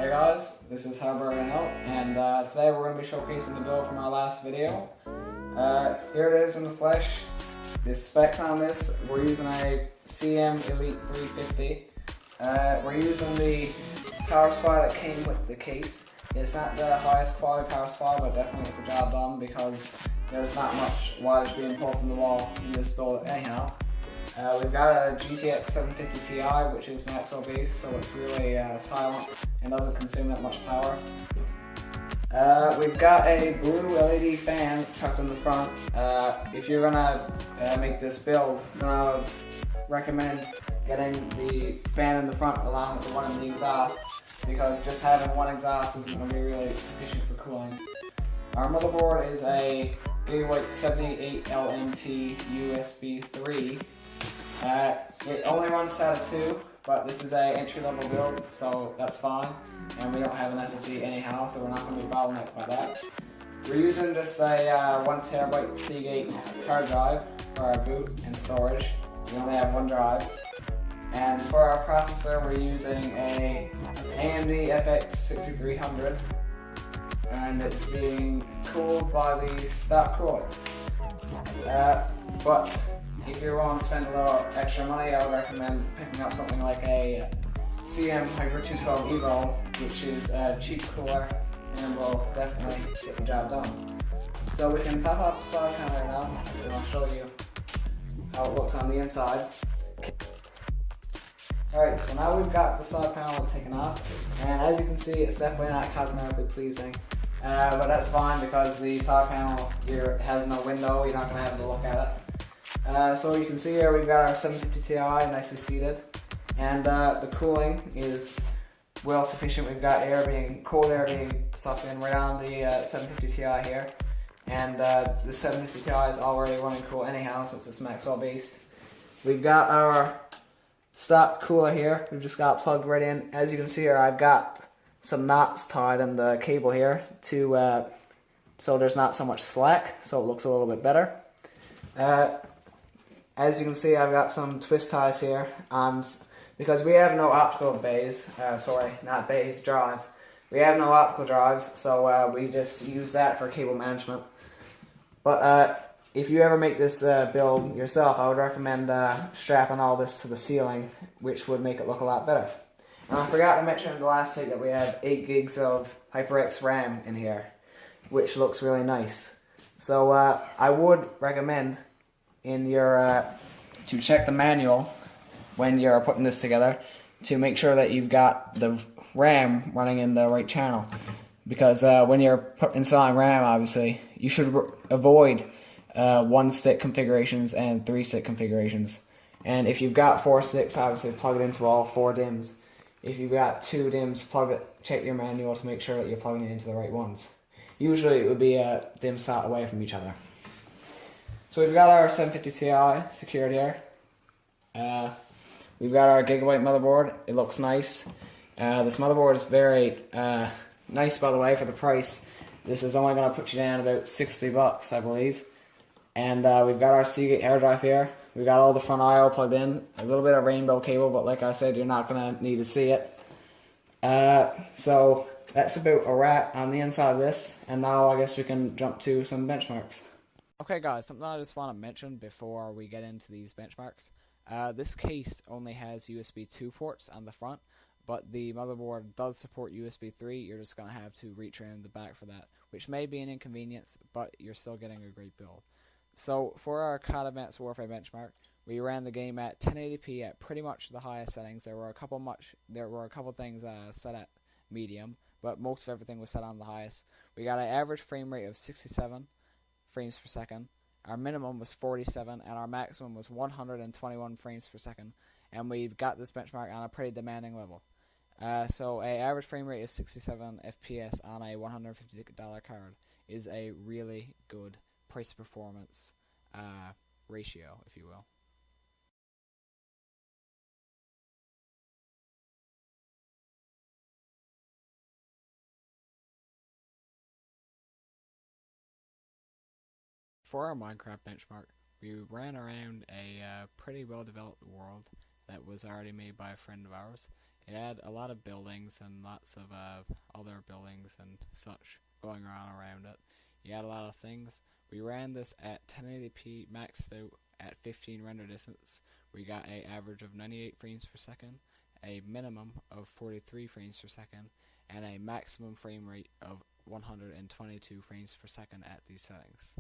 Hey guys, this is Harburg and today we're going to be showcasing the build from our last video. Here it is in the flesh. The specs on this, we're using a CM Elite 350. We're using the power supply that came with the case. It's not the highest quality power supply, but definitely gets the job done because there's not much wattage being pulled from the wall in this build anyhow. We've got a GTX 750 Ti, which is Maxwell based, so it's really silent and doesn't consume that much power. We've got a blue LED fan tucked in the front. If you're gonna make this build, then I would recommend getting the fan in the front along with the one in the exhaust, because just having one exhaust isn't going to be really sufficient for cooling. Our motherboard is a Gigabyte 78LMT USB 3. It only runs SATA 2, but this is a entry-level build, so that's fine. And we don't have an SSD anyhow, so we're not going to be bottlenecked by that. We're using just a 1TB Seagate hard drive for our boot and storage. We only have one drive. And for our processor, we're using a AMD FX 6300, and it's being cooled by the stock cooler. But if you're willing to spend a little extra money, I would recommend picking up something like a CM Hyper 212 Evo, which is a cheap cooler and will definitely get the job done. So we can pop off the side panel right now, and I'll show you how it looks on the inside. Alright, so now we've got the side panel taken off, and as you can see, it's definitely not cosmetically pleasing. But that's fine because the side panel here has no window, you're not going to have to look at it. So you can see here we've got our 750 Ti nicely seated, and the cooling is well sufficient. We've got cold air being sucked in right on the 750 Ti here, and the 750 Ti is already running cool anyhow since it's Maxwell based. We've got our stock cooler here, we've just got plugged right in. As you can see here, I've got some knots tied in the cable here to so there's not so much slack, so it looks a little bit better. As you can see, I've got some twist ties here, because we have no optical drives. We have no optical drives, so we just use that for cable management. But if you ever make this build yourself, I would recommend strapping all this to the ceiling, which would make it look a lot better. And I forgot to mention in the last take that we have 8 gigs of HyperX RAM in here, which looks really nice. So I would recommend to check the manual when you're putting this together to make sure that you've got the RAM running in the right channel. Because when you're installing RAM, obviously, you should avoid 1-stick configurations and 3-stick configurations. And if you've got 4 sticks, obviously plug it into all 4 DIMMs. If you've got 2 DIMMs, check your manual to make sure that you're plugging it into the right ones. Usually it would be a DIMM slot away from each other. So we've got our 750 Ti secured here. We've got our Gigabyte motherboard. It looks nice. This motherboard is very nice, by the way, for the price. This is only going to put you down about $60, I believe. And we've got our Seagate hard drive here. We've got all the front I/O plugged in. A little bit of rainbow cable, but like I said, you're not going to need to see it. So that's about a wrap on the inside of this. And now I guess we can jump to some benchmarks. Okay guys, something I just want to mention before we get into these benchmarks. This case only has USB 2 ports on the front, but the motherboard does support USB 3. You're just going to have to reach around the back for that, which may be an inconvenience, but you're still getting a great build. So for our COD Advanced Warfare benchmark, we ran the game at 1080p at pretty much the highest settings. There were a couple things set at medium, but most of everything was set on the highest. We got an average frame rate of 67 frames per second. Our minimum was 47, and our maximum was 121 frames per second. And we've got this benchmark on a pretty demanding level. So an average frame rate of 67 FPS on a $150 card is a really good price performance ratio, if you will. For our Minecraft benchmark, we ran around a pretty well developed world that was already made by a friend of ours. It had a lot of buildings and lots of other buildings and such going around it. You had a lot of things. We ran this at 1080p maxed out at 15 render distance. We got an average of 98 frames per second, a minimum of 43 frames per second, and a maximum frame rate of 122 frames per second at these settings.